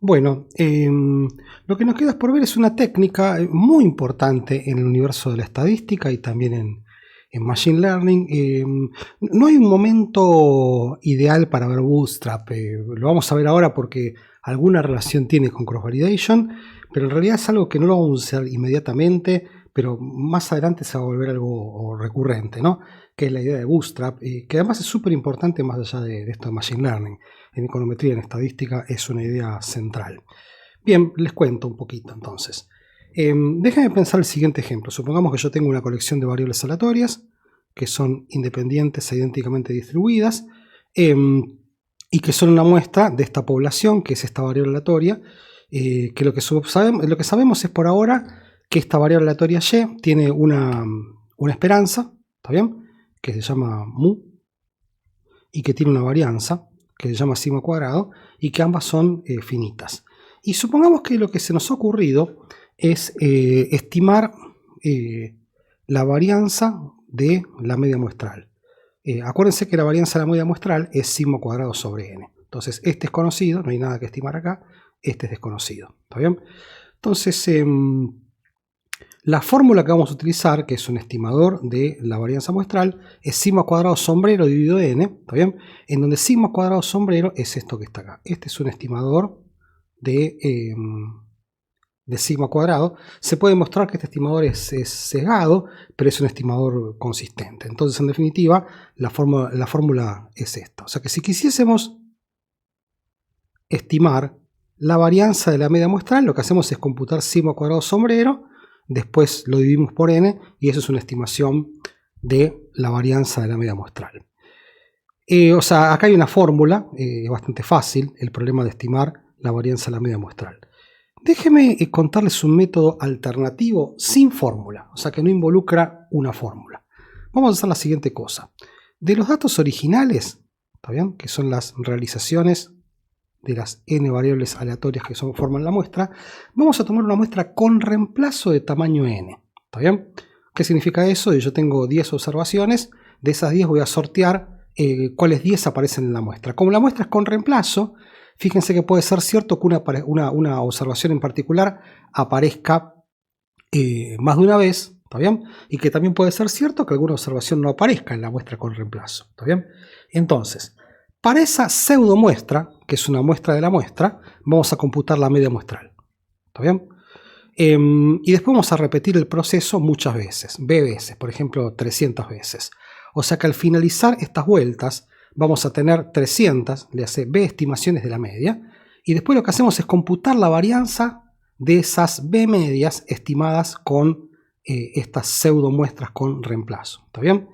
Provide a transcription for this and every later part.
Bueno, lo que nos queda por ver es una técnica muy importante en el universo de la estadística y también en Machine Learning. No hay un momento ideal para ver Bootstrap. Lo vamos a ver ahora porque alguna relación tiene con Cross Validation, pero en realidad es algo que no lo vamos a usar inmediatamente, pero más adelante se va a volver algo recurrente, ¿no? Que es la idea de Bootstrap, que además es súper importante más allá de esto de Machine Learning. En econometría y en estadística es una idea central. Bien, les cuento un poquito entonces. Déjenme pensar el siguiente ejemplo. Supongamos que yo tengo una colección de variables aleatorias que son independientes e idénticamente distribuidas y que son una muestra de esta población, que es esta variable aleatoria, que lo que sabemos es por ahora que esta variable aleatoria y tiene una esperanza, ¿está bien? Que se llama mu y que tiene una varianza que se llama sigma cuadrado y que ambas son finitas. Y supongamos que lo que se nos ha ocurrido es estimar la varianza de la media muestral. Acuérdense que la varianza de la media muestral es sigma cuadrado sobre n. Entonces este es conocido, no hay nada que estimar acá, este es desconocido. ¿Está bien? Entonces la fórmula que vamos a utilizar, que es un estimador de la varianza muestral, es sigma cuadrado sombrero dividido de n, ¿está bien? En donde sigma cuadrado sombrero es esto que está acá. Este es un estimador de sigma cuadrado. Se puede mostrar que este estimador es sesgado, pero es un estimador consistente. Entonces, en definitiva, la fórmula es esta. O sea que si quisiésemos estimar la varianza de la media muestral, lo que hacemos es computar sigma cuadrado sombrero, después lo dividimos por n y eso es una estimación de la varianza de la media muestral. O sea, acá hay una fórmula, es bastante fácil el problema de estimar la varianza de la media muestral. Déjenme contarles un método alternativo sin fórmula, o sea que no involucra una fórmula. Vamos a hacer la siguiente cosa. De los datos originales, ¿está bien? Que son las realizaciones de las n variables aleatorias que forman la muestra, vamos a tomar una muestra con reemplazo de tamaño n. ¿Está bien? ¿Qué significa eso? Yo tengo 10 observaciones, de esas 10 voy a sortear cuáles 10 aparecen en la muestra. Como la muestra es con reemplazo, fíjense que puede ser cierto que una observación en particular aparezca más de una vez, ¿está bien? Y que también puede ser cierto que alguna observación no aparezca en la muestra con reemplazo, ¿está bien? Entonces, para esa pseudo muestra, que es una muestra de la muestra, vamos a computar la media muestral. ¿Está bien? Y después vamos a repetir el proceso muchas veces, b veces, por ejemplo 300 veces. O sea que al finalizar estas vueltas vamos a tener 300, le hace b estimaciones de la media, y después lo que hacemos es computar la varianza de esas b medias estimadas con estas pseudo muestras con reemplazo. ¿Está bien?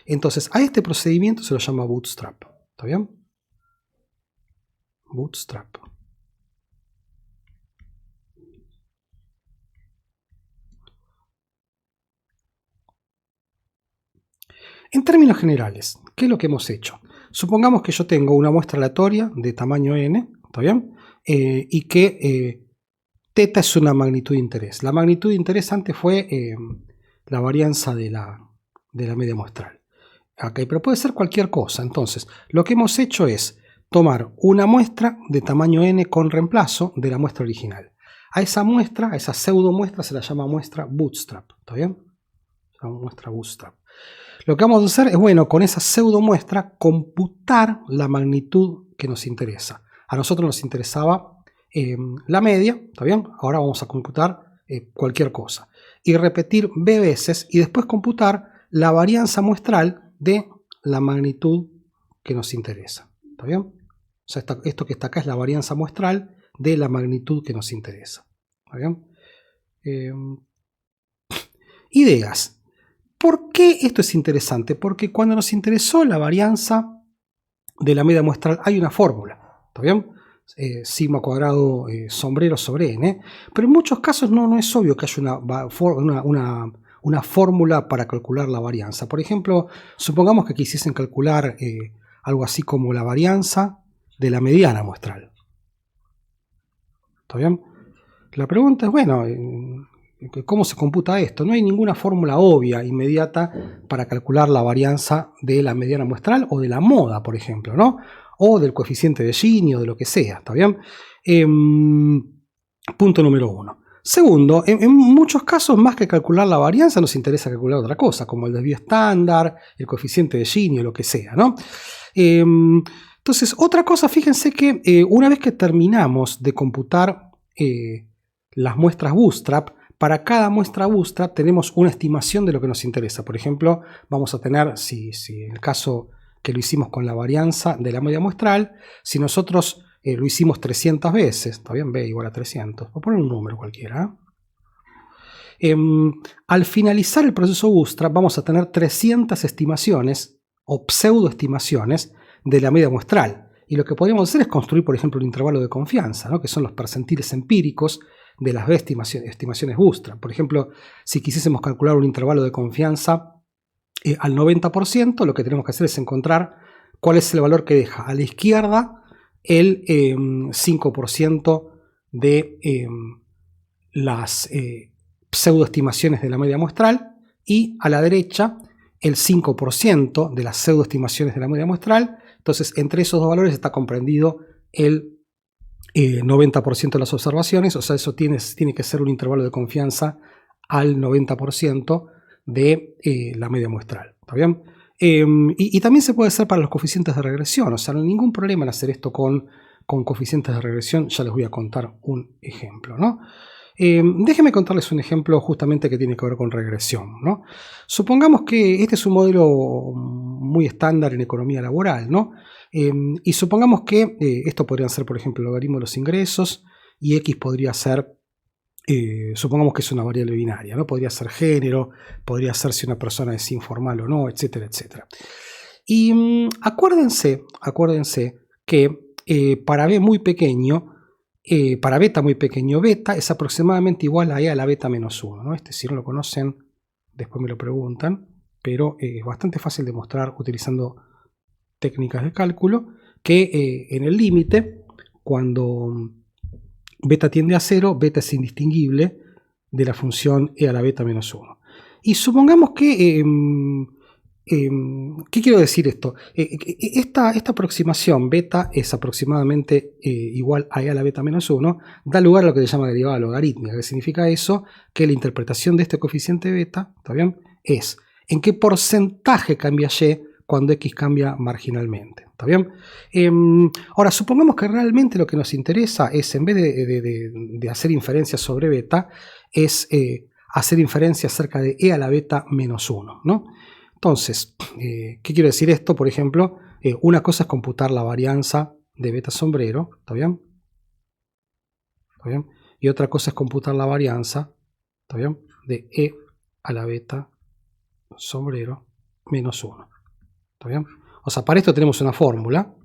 Entonces a este procedimiento se lo llama bootstrap. ¿Está bien? Bootstrap. En términos generales, ¿qué es lo que hemos hecho? Supongamos que yo tengo una muestra aleatoria de tamaño n, ¿está bien? Y que θ es una magnitud de interés. La magnitud de interés antes fue la varianza de la media muestral. Okay, pero puede ser cualquier cosa. Entonces, lo que hemos hecho es tomar una muestra de tamaño n con reemplazo de la muestra original. A esa muestra, a esa pseudo muestra se la llama muestra bootstrap. ¿Está bien? Se llama muestra bootstrap. Lo que vamos a hacer es, bueno, con esa pseudo muestra computar la magnitud que nos interesa. A nosotros nos interesaba la media, ¿está bien? Ahora vamos a computar cualquier cosa. Y repetir b veces y después computar la varianza muestral de la magnitud que nos interesa. ¿Está bien? O sea, esto que está acá es la varianza muestral de la magnitud que nos interesa. ¿Está bien? Ideas. ¿Por qué esto es interesante? Porque cuando nos interesó la varianza de la media muestral hay una fórmula. ¿Está bien? Sigma cuadrado sombrero sobre n. Pero en muchos casos no es obvio que haya una fórmula para calcular la varianza. Por ejemplo, supongamos que quisiesen calcular algo así como la varianza de la mediana muestral. ¿Está bien? La pregunta es, bueno, ¿cómo se computa esto? No hay ninguna fórmula obvia, inmediata, para calcular la varianza de la mediana muestral o de la moda, por ejemplo, ¿no? o del coeficiente de Gini o de lo que sea, ¿está bien? Punto número 1. Segundo, en muchos casos, más que calcular la varianza, nos interesa calcular otra cosa, como el desvío estándar, el coeficiente de Gini o lo que sea, ¿no? Entonces, otra cosa, fíjense que una vez que terminamos de computar las muestras Bootstrap, para cada muestra Bootstrap tenemos una estimación de lo que nos interesa. Por ejemplo, vamos a tener, si en el caso que lo hicimos con la varianza de la media muestral, si nosotros lo hicimos 300 veces, ¿está bien? B igual a 300. Voy a poner un número cualquiera. Al finalizar el proceso Bootstrap vamos a tener 300 estimaciones o pseudoestimaciones de la media muestral. Y lo que podríamos hacer es construir, por ejemplo, un intervalo de confianza, ¿no? Que son los percentiles empíricos de las estimaciones Bootstrap. Por ejemplo, si quisiésemos calcular un intervalo de confianza al 90%, lo que tenemos que hacer es encontrar cuál es el valor que deja a la izquierda el 5% de las pseudoestimaciones de la media muestral y a la derecha el 5% de las pseudoestimaciones de la media muestral. Entonces, entre esos dos valores está comprendido el 90% de las observaciones, o sea, eso tiene que ser un intervalo de confianza al 90% de la media muestral. ¿Está bien? Y también se puede hacer para los coeficientes de regresión, o sea, no hay ningún problema en hacer esto con coeficientes de regresión. Ya les voy a contar un ejemplo, ¿no? Déjenme contarles un ejemplo justamente que tiene que ver con regresión, ¿no? Supongamos que este es un modelo muy estándar en economía laboral, ¿no? Y supongamos que esto podrían ser, por ejemplo, el logaritmo de los ingresos y X podría ser, supongamos que es una variable binaria, ¿no? Podría ser género, podría ser si una persona es informal o no, etcétera, etcétera. Y acuérdense que para B muy pequeño, para beta muy pequeño, beta es aproximadamente igual a E a la beta menos 1, ¿no? Si no lo conocen, después me lo preguntan, pero es bastante fácil de mostrar utilizando técnicas de cálculo, que en el límite, cuando beta tiende a 0, beta es indistinguible de la función E a la beta menos 1. Y supongamos que ¿qué quiero decir esto? Esta aproximación beta es aproximadamente igual a E a la beta menos 1, da lugar a lo que se llama derivada logarítmica. ¿Qué significa eso? Que la interpretación de este coeficiente beta, ¿está bien?, es en qué porcentaje cambia Y cuando X cambia marginalmente. ¿Está bien? Ahora, supongamos que realmente lo que nos interesa es, en vez de hacer inferencias sobre beta, es hacer inferencias acerca de E a la beta menos 1, ¿no? Entonces, ¿qué quiero decir esto? Por ejemplo, una cosa es computar la varianza de beta sombrero, ¿está bien? ¿Está bien? Y otra cosa es computar la varianza, ¿está bien?, de E a la beta sombrero menos 1. ¿Está bien? O sea, para esto tenemos una fórmula.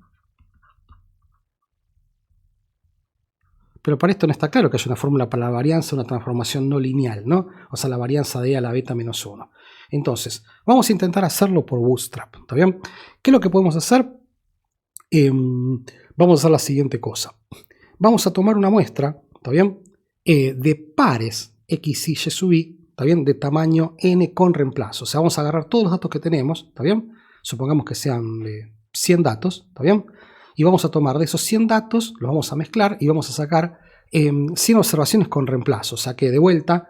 Pero para esto no está claro que haya una fórmula para la varianza, una transformación no lineal, ¿no? O sea, la varianza de E a la beta menos 1. Entonces, vamos a intentar hacerlo por Bootstrap, ¿está bien? ¿Qué es lo que podemos hacer? Vamos a hacer la siguiente cosa. Vamos a tomar una muestra, ¿está bien?, de pares X y Y sub I, ¿está bien?, de tamaño N con reemplazo. O sea, vamos a agarrar todos los datos que tenemos, ¿está bien? Supongamos que sean 100 datos, ¿está bien? Y vamos a tomar de esos 100 datos, los vamos a mezclar y vamos a sacar 100 observaciones con reemplazo. O sea que de vuelta,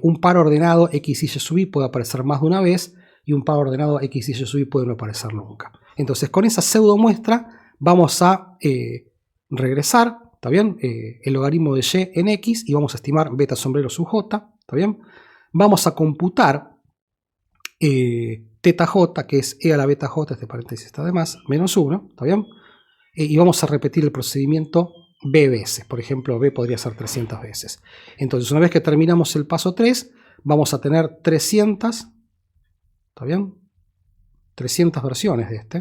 un par ordenado X y Y sub I puede aparecer más de una vez y un par ordenado X y Y sub I puede no aparecer nunca. Entonces, con esa pseudo muestra vamos a regresar, ¿está bien?, el logaritmo de Y en X y vamos a estimar beta sombrero sub J, ¿está bien? Vamos a computar teta J, que es E a la beta J, este paréntesis está de más, menos 1, ¿está bien? Y vamos a repetir el procedimiento B veces. Por ejemplo, B podría ser 300 veces. Entonces, una vez que terminamos el paso 3, vamos a tener 300, ¿está bien?, 300 versiones de este.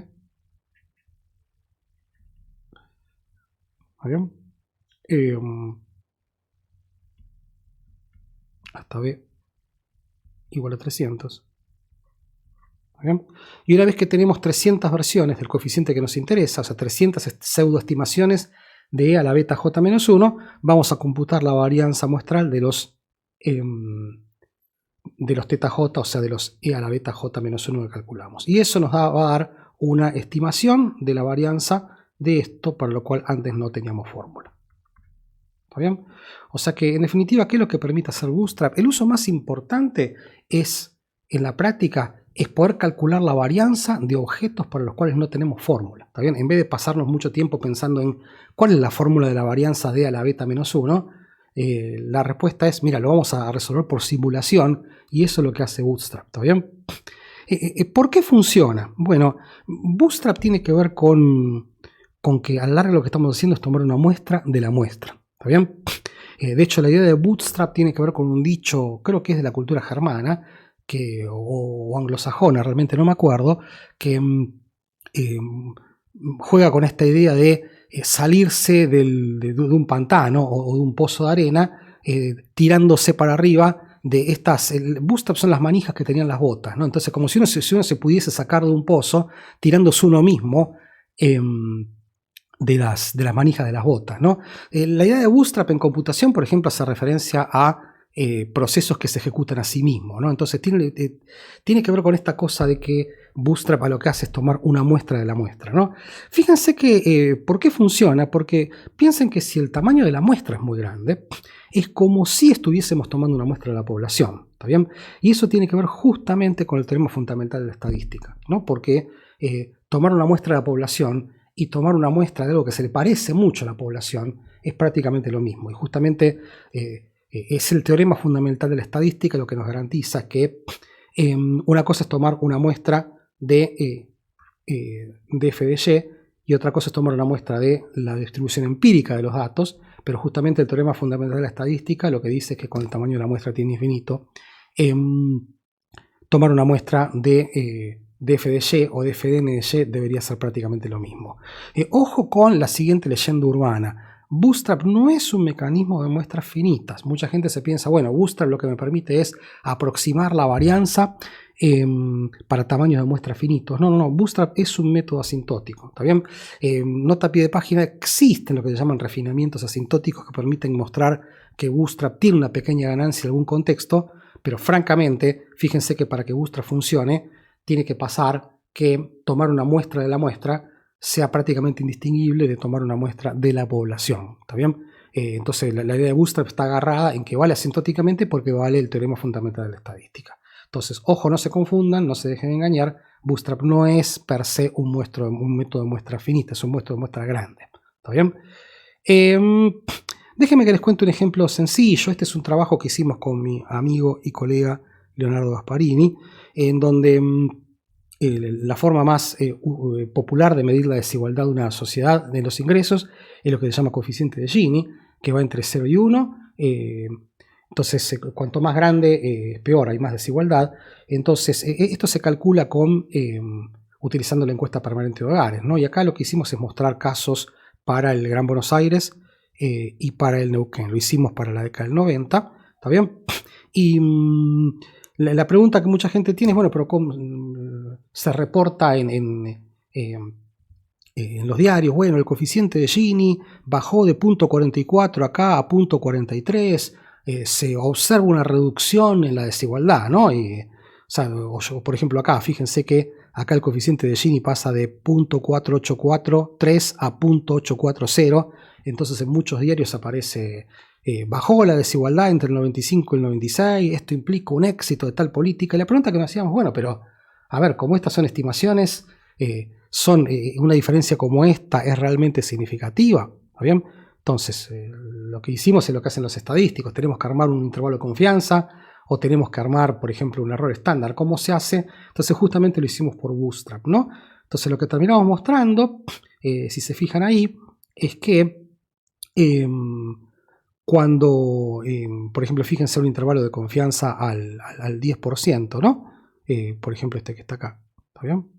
¿Está bien? Hasta B igual a 300. ¿Bien? Y una vez que tenemos 300 versiones del coeficiente que nos interesa, o sea, 300 pseudoestimaciones de E a la beta J menos 1, vamos a computar la varianza muestral de los teta J, o sea, de los E a la beta J menos 1 que calculamos. Y eso nos va a dar una estimación de la varianza de esto para lo cual antes no teníamos fórmula. ¿Está bien? O sea que en definitiva, ¿qué es lo que permite hacer Bootstrap? El uso más importante es, en la práctica, es poder calcular la varianza de objetos para los cuales no tenemos fórmula. ¿Está bien? En vez de pasarnos mucho tiempo pensando en cuál es la fórmula de la varianza de a la beta menos 1, la respuesta es, mira, lo vamos a resolver por simulación, y eso es lo que hace Bootstrap. ¿Está bien? ¿Por qué funciona? Bueno, Bootstrap tiene que ver con que a la larga lo que estamos haciendo es tomar una muestra de la muestra. ¿Está bien? De hecho, la idea de Bootstrap tiene que ver con un dicho, creo que es de la cultura germana, o anglosajona, realmente no me acuerdo, que juega con esta idea de salirse de un pantano o de un pozo de arena, tirándose para arriba de estas. El Bootstrap son las manijas que tenían las botas, ¿no? Entonces, como si uno se pudiese sacar de un pozo, tirándose uno mismo de las manijas de las botas, ¿no? La idea de Bootstrap en computación, por ejemplo, hace referencia a procesos que se ejecutan a sí mismos, ¿no? Entonces tiene que ver con esta cosa de que Bootstrap a lo que hace es tomar una muestra de la muestra, ¿no? Fíjense que, ¿por qué funciona? Porque piensen que si el tamaño de la muestra es muy grande, es como si estuviésemos tomando una muestra de la población, ¿está bien? Y eso tiene que ver justamente con el teorema fundamental de la estadística, ¿no? Porque tomar una muestra de la población y tomar una muestra de algo que se le parece mucho a la población es prácticamente lo mismo. Y justamente es el teorema fundamental de la estadística lo que nos garantiza que una cosa es tomar una muestra de f de y, y otra cosa es tomar una muestra de la distribución empírica de los datos, pero justamente el teorema fundamental de la estadística lo que dice es que con el tamaño de la muestra tiene infinito, tomar una muestra de f de y o de f de n de y debería ser prácticamente lo mismo. Ojo con la siguiente leyenda urbana. Bootstrap no es un mecanismo de muestras finitas. Mucha gente se piensa, bueno, Bootstrap lo que me permite es aproximar la varianza para tamaños de muestras finitos. No, Bootstrap es un método asintótico, ¿está bien? Nota a pie de página, existen lo que se llaman refinamientos asintóticos que permiten mostrar que Bootstrap tiene una pequeña ganancia en algún contexto, pero francamente, fíjense que para que Bootstrap funcione, tiene que pasar que tomar una muestra de la muestra sea prácticamente indistinguible de tomar una muestra de la población, ¿está bien? Entonces la idea de Bootstrap está agarrada en que vale asintóticamente porque vale el teorema fundamental de la estadística. Entonces, ojo, no se confundan, no se dejen engañar, Bootstrap no es per se un método de muestra finita, es un método de muestra grande, ¿está bien? Déjenme que les cuente un ejemplo sencillo. Este es un trabajo que hicimos con mi amigo y colega Leonardo Gasparini, en donde la forma más popular de medir la desigualdad de una sociedad de los ingresos es lo que se llama coeficiente de Gini, que va entre 0 y 1. Entonces, cuanto más grande, peor, hay más desigualdad. Entonces, esto se calcula utilizando la encuesta permanente de hogares, ¿no? Y acá lo que hicimos es mostrar casos para el Gran Buenos Aires y para el Neuquén. Lo hicimos para la década del 90, ¿está bien? Y la pregunta que mucha gente tiene es, bueno, pero ¿cómo se reporta en los diarios? Bueno, el coeficiente de Gini bajó de 0.44 acá a 0.43, se observa una reducción en la desigualdad, ¿no? Por ejemplo, acá, fíjense que acá el coeficiente de Gini pasa de 0.4843 a 0.840, entonces en muchos diarios aparece bajó la desigualdad entre el 95 y el 96, esto implica un éxito de tal política. Y la pregunta que me hacíamos, bueno, pero a ver, como estas son estimaciones, una diferencia como esta es realmente significativa, ¿está bien? Entonces, lo que hicimos es lo que hacen los estadísticos, tenemos que armar un intervalo de confianza o tenemos que armar, por ejemplo, un error estándar. ¿Cómo se hace? Entonces, justamente lo hicimos por Bootstrap, ¿no? Entonces, lo que terminamos mostrando, si se fijan ahí, es que cuando, por ejemplo, fíjense un intervalo de confianza al 10%, ¿no? Por ejemplo, este que está acá, ¿está bien?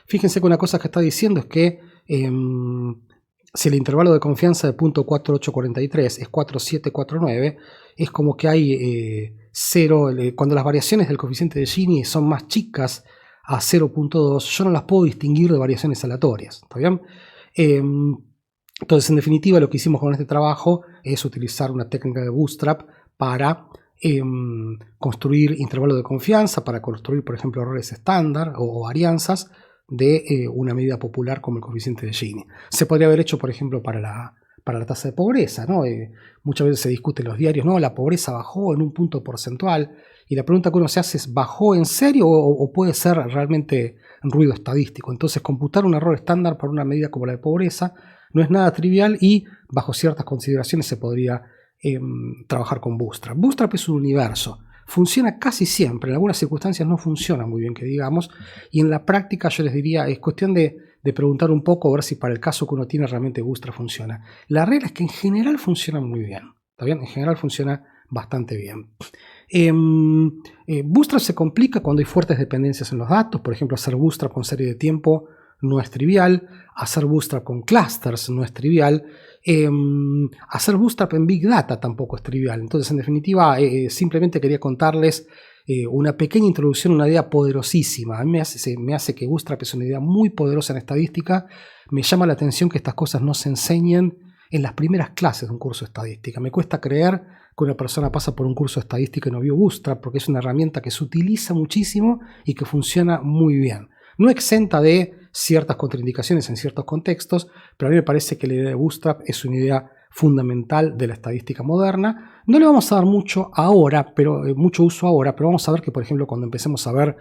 Fíjense que una cosa que está diciendo es que si el intervalo de confianza de 0.4843 es 4749, es como que hay 0, cuando las variaciones del coeficiente de Gini son más chicas a 0.2, yo no las puedo distinguir de variaciones aleatorias, ¿está bien? Entonces, en definitiva, lo que hicimos con este trabajo es utilizar una técnica de Bootstrap para construir intervalos de confianza, para construir, por ejemplo, errores estándar o varianzas de una medida popular como el coeficiente de Gini. Se podría haber hecho, por ejemplo, para la tasa de pobreza, ¿no? Muchas veces se discute en los diarios, no, la pobreza bajó en un punto porcentual, y la pregunta que uno se hace es, ¿bajó en serio o puede ser realmente ruido estadístico? Entonces, computar un error estándar para una medida como la de pobreza no es nada trivial y bajo ciertas consideraciones se podría trabajar con Bootstrap. Bootstrap es un universo. Funciona casi siempre, en algunas circunstancias no funciona muy bien, que digamos, y en la práctica yo les diría, es cuestión de preguntar un poco, a ver si para el caso que uno tiene realmente Bootstrap funciona. La regla es que en general funciona muy bien, ¿está bien? En general funciona bastante bien. Bootstrap se complica cuando hay fuertes dependencias en los datos, por ejemplo, hacer Bootstrap con serie de tiempo no es trivial, hacer Bootstrap con clusters no es trivial, hacer Bootstrap en Big Data tampoco es trivial. Entonces, en definitiva, simplemente quería contarles una pequeña introducción a una idea poderosísima. A mí me hace que Bootstrap es una idea muy poderosa en estadística. Me llama la atención que estas cosas no se enseñen en las primeras clases de un curso de estadística. Me cuesta creer que una persona pasa por un curso de estadística y no vio Bootstrap, porque es una herramienta que se utiliza muchísimo y que funciona muy bien. No exenta de ciertas contraindicaciones en ciertos contextos, pero a mí me parece que la idea de Bootstrap es una idea fundamental de la estadística moderna. No le vamos a dar mucho uso ahora, pero vamos a ver que, por ejemplo, cuando empecemos a ver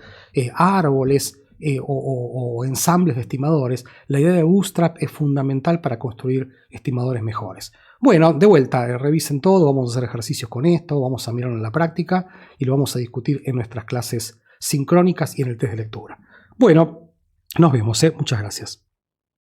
árboles o ensambles de estimadores, la idea de Bootstrap es fundamental para construir estimadores mejores. Bueno, de vuelta, revisen todo, vamos a hacer ejercicios con esto, vamos a mirarlo en la práctica y lo vamos a discutir en nuestras clases sincrónicas y en el test de lectura. Bueno, nos vemos, muchas gracias.